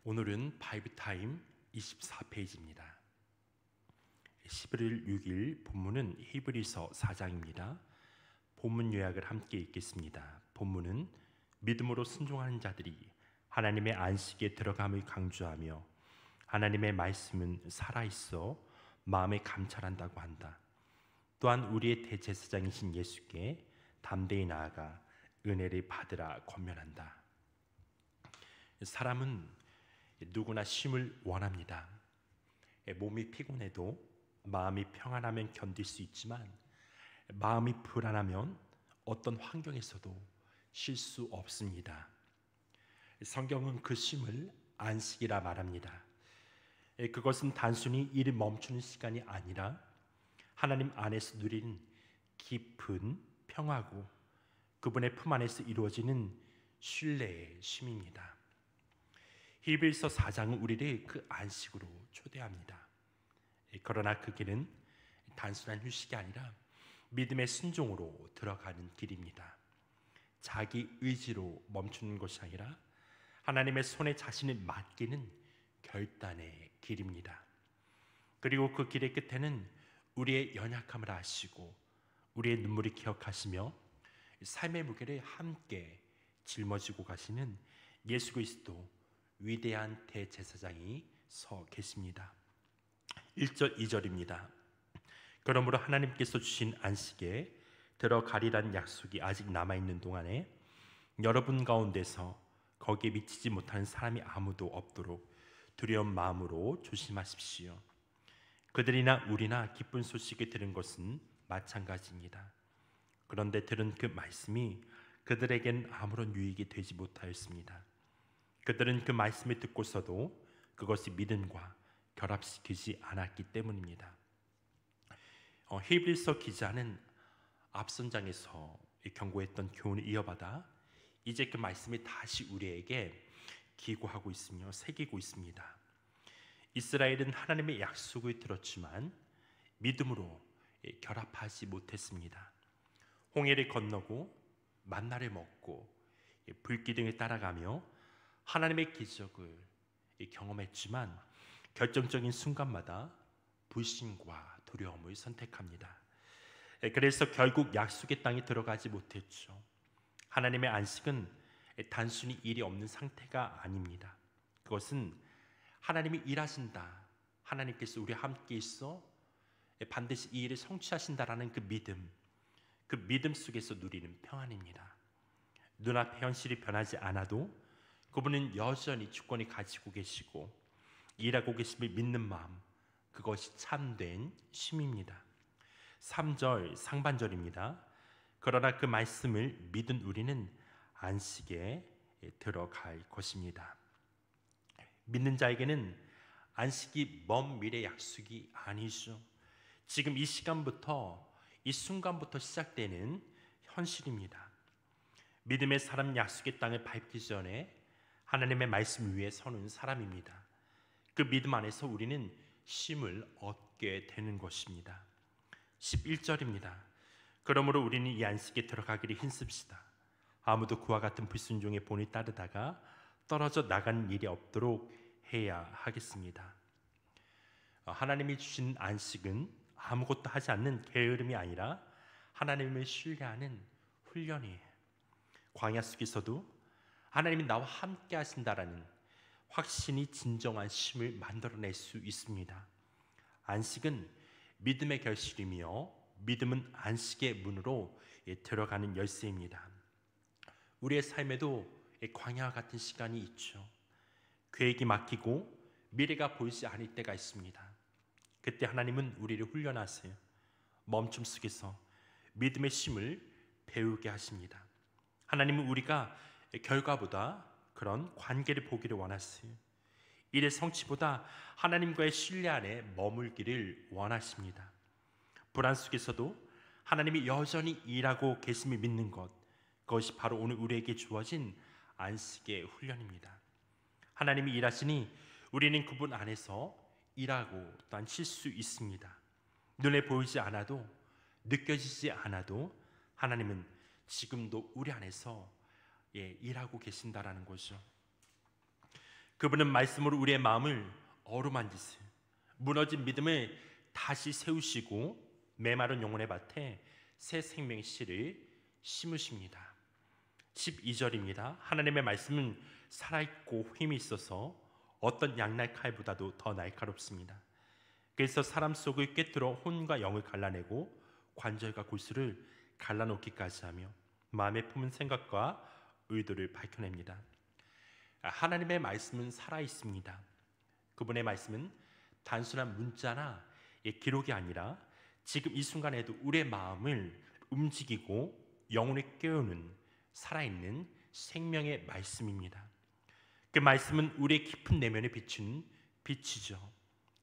오늘은 바이브타임 24페이지입니다. 11월 6일 본문은 히브리서 4장입니다. 본문 요약을 함께 읽겠습니다. 본문은 믿음으로 순종하는 자들이 하나님의 안식에 들어감을 강조하며 하나님의 말씀은 살아있어 마음에 감찰한다고 한다. 또한 우리의 대제사장이신 예수께 담대히 나아가 은혜를 받으라 권면한다. 사람은 누구나 쉼을 원합니다. 몸이 피곤해도 마음이 평안하면 견딜 수 있지만 마음이 불안하면 어떤 환경에서도 쉴 수 없습니다. 성경은 그 쉼을 안식이라 말합니다. 그것은 단순히 일이 멈추는 시간이 아니라 하나님 안에서 누리는 깊은 평화고 그분의 품 안에서 이루어지는 신뢰의 쉼입니다. 히브리서 4장은 우리를 그 안식으로 초대합니다. 그러나 그 길은 단순한 휴식이 아니라 믿음의 순종으로 들어가는 길입니다. 자기 의지로 멈추는 것이 아니라 하나님의 손에 자신을 맡기는 결단의 길입니다. 그리고 그 길의 끝에는 우리의 연약함을 아시고 우리의 눈물을 기억하시며 삶의 무게를 함께 짊어지고 가시는 예수 그리스도 위대한 대제사장이 서 계십니다. 1절 2절입니다. 그러므로 하나님께서 주신 안식에 들어가리란 약속이 아직 남아있는 동안에 여러분 가운데서 거기에 미치지 못하는 사람이 아무도 없도록 두려운 마음으로 조심하십시오. 그들이나 우리나 기쁜 소식을 들은 것은 마찬가지입니다. 그런데 들은 그 말씀이 그들에겐 아무런 유익이 되지 못하였습니다. 그들은 그 말씀을 듣고서도 그것이 믿음과 결합시키지 않았기 때문입니다. 히브리서 기자는 앞선 장에서 경고했던 교훈을 이어받아 이제 그 말씀이 다시 우리에게 기고하고 있으며 새기고 있습니다. 이스라엘은 하나님의 약속을 들었지만 믿음으로 결합하지 못했습니다. 홍해를 건너고 만나를 먹고 불기둥을 따라가며 하나님의 기적을 경험했지만 결정적인 순간마다 불신과 두려움을 선택합니다. 그래서 결국 약속의 땅에 들어가지 못했죠. 하나님의 안식은 단순히 일이 없는 상태가 아닙니다. 그것은 하나님이 일하신다, 하나님께서 우리와 함께 있어 반드시 이 일을 성취하신다라는 그 믿음 속에서 누리는 평안입니다. 눈앞의 현실이 변하지 않아도 그분은 여전히 주권을 가지고 계시고 일하고 계심을 믿는 마음, 그것이 참된 쉼입니다. 3절 상반절입니다. 그러나 그 말씀을 믿은 우리는 안식에 들어갈 것입니다. 믿는 자에게는 안식이 먼 미래 약속이 아니죠. 지금 이 시간부터, 이 순간부터 시작되는 현실입니다. 믿음의 사람 약속의 땅을 밟기 전에 하나님의 말씀 위에 서는 사람입니다. 그 믿음 안에서 우리는 쉼을 얻게 되는 것입니다. 11절입니다. 그러므로 우리는 이 안식에 들어가기를 힘씁시다. 아무도 그와 같은 불순종의 본을 따르다가 떨어져 나가는 일이 없도록 해야 하겠습니다. 하나님이 주신 안식은 아무것도 하지 않는 게으름이 아니라 하나님을 신뢰하는 훈련이에요. 광야 속에서도 하나님이 나와 함께 하신다라는 확신이 진정한 쉼을 만들어낼 수 있습니다. 안식은 믿음의 결실이며 믿음은 안식의 문으로 들어가는 열쇠입니다. 우리의 삶에도 광야와 같은 시간이 있죠. 계획이 막히고 미래가 보이지 않을 때가 있습니다. 그때 하나님은 우리를 훈련하세요. 멈춤 속에서 믿음의 쉼을 배우게 하십니다. 하나님은 우리가 결과보다 그런 관계를 보기를 원하세요. 일의 성취보다 하나님과의 신뢰 안에 머물기를 원하십니다. 불안 속에서도 하나님이 여전히 일하고 계심을 믿는 것, 그것이 바로 오늘 우리에게 주어진 안식의 훈련입니다. 하나님이 일하시니 우리는 그분 안에서 일하고 또한 쉴 수 있습니다. 눈에 보이지 않아도, 느껴지지 않아도 하나님은 지금도 우리 안에서 일하고 계신다라는 거죠. 그분은 말씀으로 우리의 마음을 어루만지세요. 무너진 믿음을 다시 세우시고 메마른 영혼의 밭에 새 생명의 씨를 심으십니다. 12절입니다. 하나님의 말씀은 살아있고 힘이 있어서 어떤 양날 칼보다도 더 날카롭습니다. 그래서 사람 속을 꿰뚫어 혼과 영을 갈라내고 관절과 골수를 갈라놓기까지 하며 마음에 품은 생각과 의도를 밝혀냅니다. 하나님의 말씀은 살아있습니다. 그분의 말씀은 단순한 문자나 기록이 아니라 지금 이 순간에도 우리의 마음을 움직이고 영혼을 깨우는 살아있는 생명의 말씀입니다. 그 말씀은 우리의 깊은 내면에 비추는 빛이죠.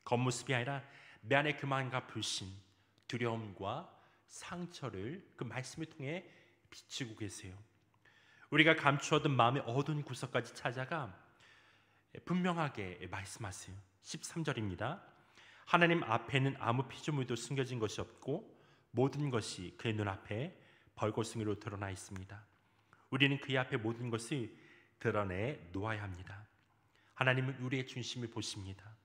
겉모습이 아니라 내 안의 교만과 불신, 두려움과 상처를 그 말씀을 통해 비추고 계세요. 우리가 감추어둔 마음의 어두운 구석까지 찾아가 분명하게 말씀하세요. 13절입니다. 하나님 앞에는 아무 피조물도 숨겨진 것이 없고 모든 것이 그의 눈앞에 벌거숭이로 드러나 있습니다. 우리는 그의 앞에 모든 것을 드러내 놓아야 합니다. 하나님은 우리의 중심을 보십니다.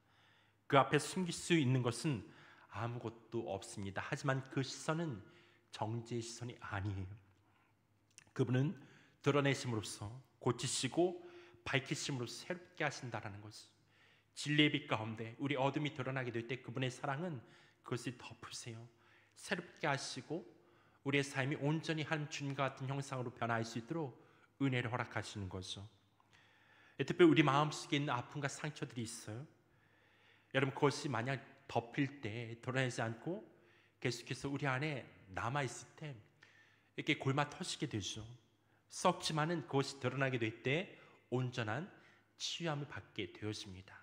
그 앞에 숨길 수 있는 것은 아무것도 없습니다. 하지만 그 시선은 정죄의 시선이 아니에요. 그분은 드러내심으로써 고치시고 밝히심으로써 새롭게 하신다라는 것을, 진리의 빛 가운데 우리 어둠이 드러나게 될 때 그분의 사랑은 그것을 덮으세요. 새롭게 하시고 우리의 삶이 온전히 하나님 주님과 같은 형상으로 변화할 수 있도록 은혜를 허락하시는 거죠. 특별히 우리 마음속에 있는 아픔과 상처들이 있어요. 여러분, 그것이 만약 덮일 때 드러내지 않고 계속해서 우리 안에 남아있을 때 이렇게 골마 터지게 되죠. 썩지만은 그것이 드러나게 될 때 온전한 치유함을 받게 되어집니다.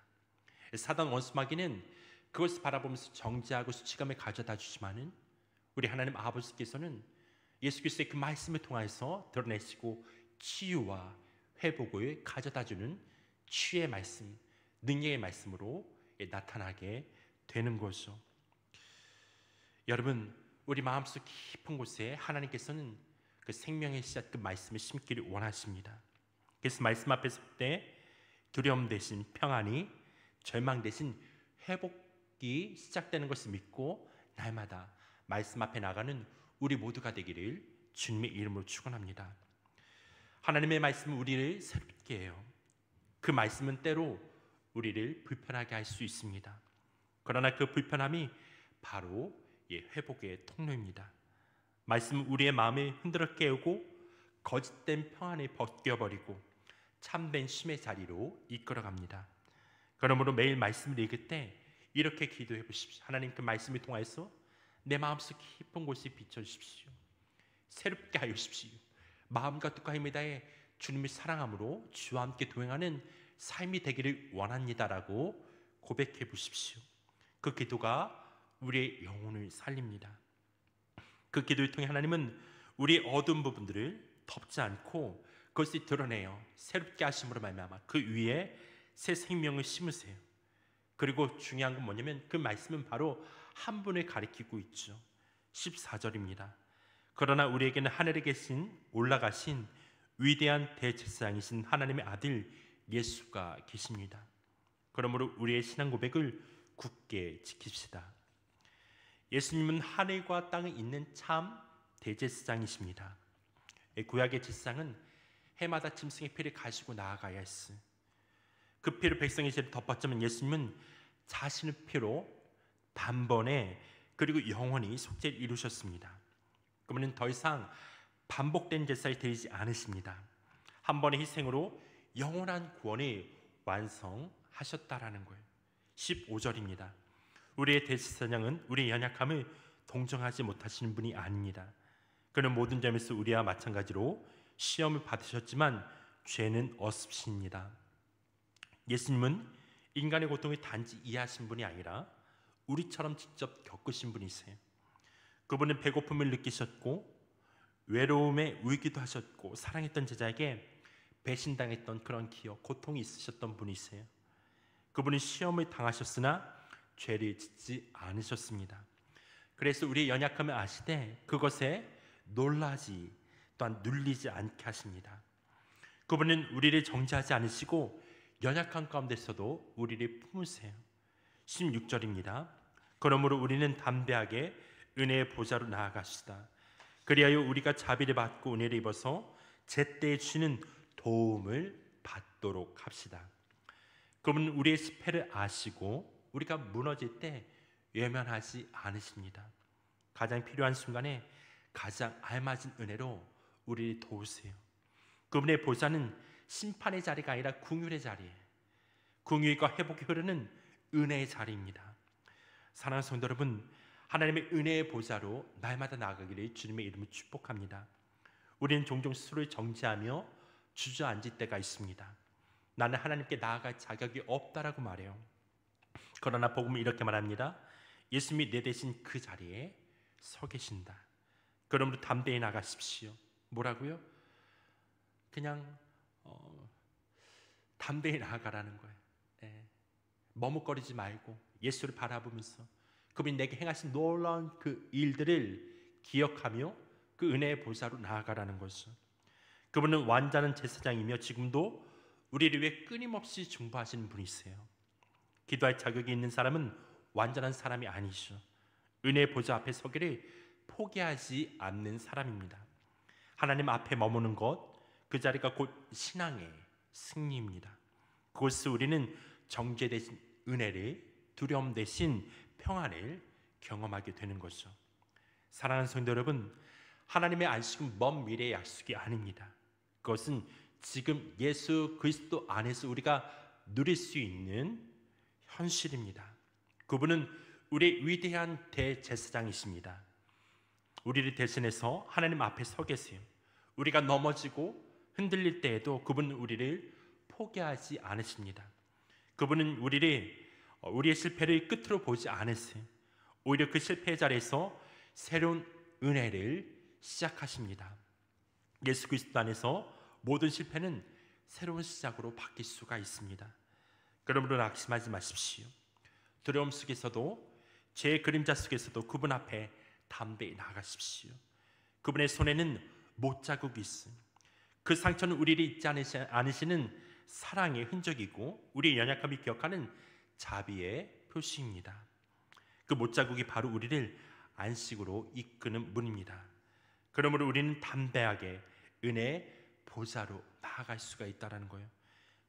사단 원수마귀는 그것을 바라보면서 정죄하고 수치감을 가져다 주지만은 우리 하나님 아버지께서는 예수 그리스도의 그 말씀을 통해서 드러내시고 치유와 회복을 가져다주는 치유의 말씀, 능력의 말씀으로 나타나게 되는 거죠. 여러분, 우리 마음속 깊은 곳에 하나님께서는 그 생명의 씨앗, 그 말씀을 심기를 원하십니다. 그래서 말씀 앞에 설 때 두려움 대신 평안이, 절망 대신 회복이 시작되는 것을 믿고 날마다 말씀 앞에 나가는 우리 모두가 되기를 주님의 이름으로 축원합니다. 하나님의 말씀은 우리를 새롭게 해요. 그 말씀은 때로 우리를 불편하게 할 수 있습니다. 그러나 그 불편함이 바로 회복의 통로입니다. 말씀은 우리의 마음을 흔들어 깨우고 거짓된 평안을 벗겨버리고 참된 쉼의 자리로 이끌어갑니다. 그러므로 매일 말씀을 읽을 때 이렇게 기도해 보십시오. 하나님, 그 말씀을 통해서 내 마음속 깊은 곳에 비춰주십시오. 새롭게 하여 주십시오. 마음과 뜻과 힘을 다해 주님을 사랑함으로 주와 함께 동행하는 삶이 되기를 원합니다라고 고백해 보십시오. 그 기도가 우리의 영혼을 살립니다. 그 기도를 통해 하나님은 우리의 어두운 부분들을 덮지 않고 그것을 드러내어 새롭게 하심으로 말미암아 그 위에 새 생명을 심으세요. 그리고 중요한 건 뭐냐면 그 말씀은 바로 한 분을 가리키고 있죠. 14절입니다. 그러나 우리에게는 하늘에 계신 올라가신 위대한 대제사장이신 하나님의 아들 예수가 계십니다. 그러므로 우리의 신앙 고백을 굳게 지킵시다. 예수님은 하늘과 땅에 있는 참 대제사장이십니다. 구약의 제사장은 해마다 짐승의 피를 가지고 나아가야 했어요. 그 피로 백성의 죄를 덮었지만 예수님은 자신의 피로 단번에 그리고 영원히 속죄를 이루셨습니다. 그분은 더 이상 반복된 제사를 드리지 않으십니다. 한 번의 희생으로 영원한 구원을 완성하셨다라는 거예요. 15절입니다. 우리의 대제사장은 우리의 연약함을 동정하지 못하시는 분이 아닙니다. 그는 모든 점에서 우리와 마찬가지로 시험을 받으셨지만 죄는 없으십니다. 예수님은 인간의 고통을 단지 이해하신 분이 아니라 우리처럼 직접 겪으신 분이세요. 그분은 배고픔을 느끼셨고 외로움에 울기도 하셨고 사랑했던 제자에게 배신당했던 그런 기억, 고통이 있으셨던 분이세요. 그분은 시험을 당하셨으나 죄를 짓지 않으셨습니다. 그래서 우리의 연약함을 아시되 그것에 놀라지 또한 눌리지 않게 하십니다. 그분은 우리를 정죄하지 않으시고 연약한 가운데서도 우리를 품으세요. 16절입니다. 그러므로 우리는 담대하게 은혜의 보좌로 나아가시다. 그리하여 우리가 자비를 받고 은혜를 입어서 제때에 주시는 도움을 받도록 합시다. 그분은 우리의 실패를 아시고 우리가 무너질 때 외면하지 않으십니다. 가장 필요한 순간에 가장 알맞은 은혜로 우리를 도우세요. 그분의 보좌는 심판의 자리가 아니라 긍휼의 자리예요. 긍휼과 회복이 흐르는 은혜의 자리입니다. 사랑하는 성도 여러분, 하나님의 은혜의 보좌로 날마다 나아가기를 주님의 이름으로 축복합니다. 우리는 종종 스스로를 정죄하며 주저앉을 때가 있습니다. 나는 하나님께 나아갈 자격이 없다라고 말해요. 그러나 복음은 이렇게 말합니다. 예수님이 내 대신 그 자리에 서 계신다. 그러므로 담대히 나가십시오. 뭐라고요? 그냥 담대히 나아가라는 거예요. 머뭇거리지 말고 예수를 바라보면서 그분이 내게 행하신 놀라운 그 일들을 기억하며 그 은혜의 보좌로 나아가라는 것이죠. 그분은 완전한 제사장이며 지금도 우리를 위해 끊임없이 중보하시는 분이세요. 기도할 자격이 있는 사람은 완전한 사람이 아니죠. 은혜의 보좌 앞에 서기를 포기하지 않는 사람입니다. 하나님 앞에 머무는 것, 그 자리가 곧 신앙의 승리입니다. 그것을 우리는 정죄 대신 은혜를, 두려움 대신 평안을 경험하게 되는 것이죠. 사랑하는 성도 여러분, 하나님의 안식은 먼 미래의 약속이 아닙니다. 그것은 지금 예수 그리스도 안에서 우리가 누릴 수 있는 현실입니다. 그분은 우리의 위대한 대제사장이십니다. 우리를 대신해서 하나님 앞에 서 계세요. 우리가 넘어지고 흔들릴 때에도 그분은 우리를 포기하지 않으십니다. 그분은 우리의 실패를 끝으로 보지 않으세요. 오히려 그 실패의 자리에서 새로운 은혜를 시작하십니다. 예수 그리스도 안에서 모든 실패는 새로운 시작으로 바뀔 수가 있습니다. 그러므로 낙심하지 마십시오. 두려움 속에서도 죄의 그림자 속에서도 그분 앞에 담대히 나가십시오. 그분의 손에는 못자국이 있음. 그 상처는 우리를 잊지 않으시는 사랑의 흔적이고 우리의 연약함을 기억하는 자비의 표시입니다. 그 못자국이 바로 우리를 안식으로 이끄는 문입니다. 그러므로 우리는 담대하게 은혜의 보좌로 나아갈 수가 있다는 거예요.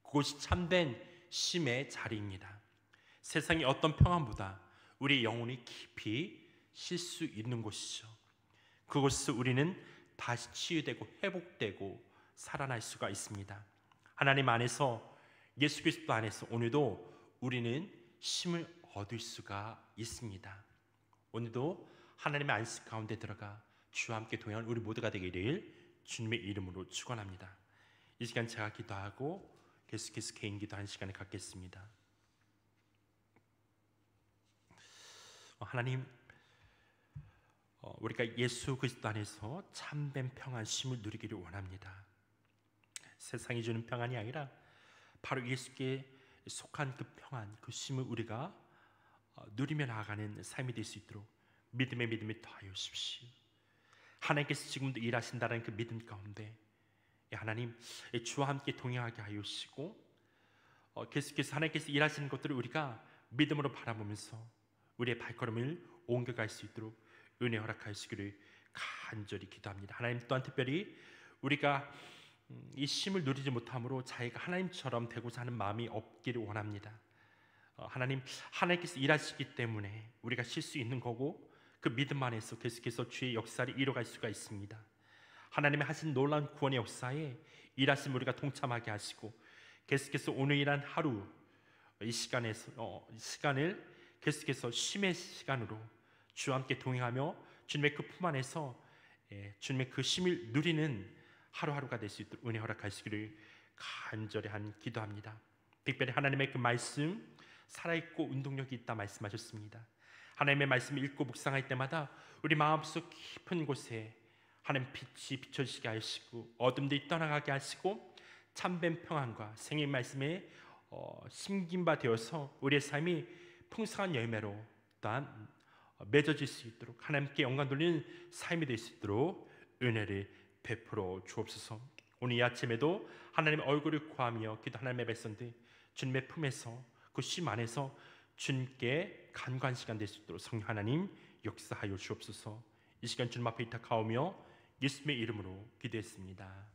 그것이 참된 쉼의 자리입니다. 세상의 어떤 평안보다 우리 영혼이 깊이 쉴 수 있는 곳이죠. 그곳에서 우리는 다시 치유되고 회복되고 살아날 수가 있습니다. 하나님 안에서, 예수 그리스도 안에서 오늘도 우리는 쉼을 얻을 수가 있습니다. 오늘도 하나님의 안식 가운데 들어가 주와 함께 동행하는 우리 모두가 되기를 주님의 이름으로 축원합니다. 이 시간 제가 기도하고 계속해서 개인 기도하는 시간을 갖겠습니다. 하나님, 우리가 예수 그리스도 안에서 참된 평안, 쉼을 누리기를 원합니다. 세상이 주는 평안이 아니라 바로 예수께 속한 그 평안, 그 쉼을 우리가 누리며 나아가는 삶이 될 수 있도록 믿음에 믿음을 더하여 주십시오. 하나님께서 지금도 일하신다는 그 믿음 가운데 하나님, 주와 함께 동행하게 하여 주시고 계속해서 하나님께서 일하시는 것들을 우리가 믿음으로 바라보면서 우리의 발걸음을 옮겨갈 수 있도록 은혜 허락하시기를 간절히 기도합니다. 하나님, 또한 특별히 우리가 이 쉼을 누리지 못함으로 자기가 하나님처럼 되고자 하는 마음이 없기를 원합니다. 하나님께서 일하시기 때문에 우리가 쉴 수 있는 거고 그 믿음 안에서 계속해서 주의 역사를 이뤄갈 수가 있습니다. 하나님의 하신 놀라운 구원의 역사에 일하신 우리가 동참하게 하시고 계속해서 오늘 일한 하루 이 시간을 계속해서 쉼의 시간으로 주와 함께 동행하며 주님의 그 품 안에서 주님의 그 쉼을 누리는 하루하루가 될 수 있도록 은혜 허락하시기를 간절히 기도합니다. 특별히 하나님의 그 말씀 살아있고 운동력이 있다 말씀하셨습니다. 하나님의 말씀을 읽고 묵상할 때마다 우리 마음속 깊은 곳에 하나님 빛이 비춰지게 하시고 어둠들이 떠나가게 하시고 참된 평안과 생의 말씀에 심긴 바 되어서 우리의 삶이 풍성한 열매로 또한 맺어질 수 있도록 하나님께 영광 돌리는 삶이 될 수 있도록 은혜를 베풀어 주옵소서. 오늘 이 아침에도 하나님의 얼굴을 구하며 기도 하나님의 백성들 주님의 품에서 그 쉼 안에서 주님께 간구한 시간 될 수 있도록 성령 하나님 역사하여 주옵소서. 이 시간 주님 앞에 의탁하오며 예수님의 이름으로 기도했습니다.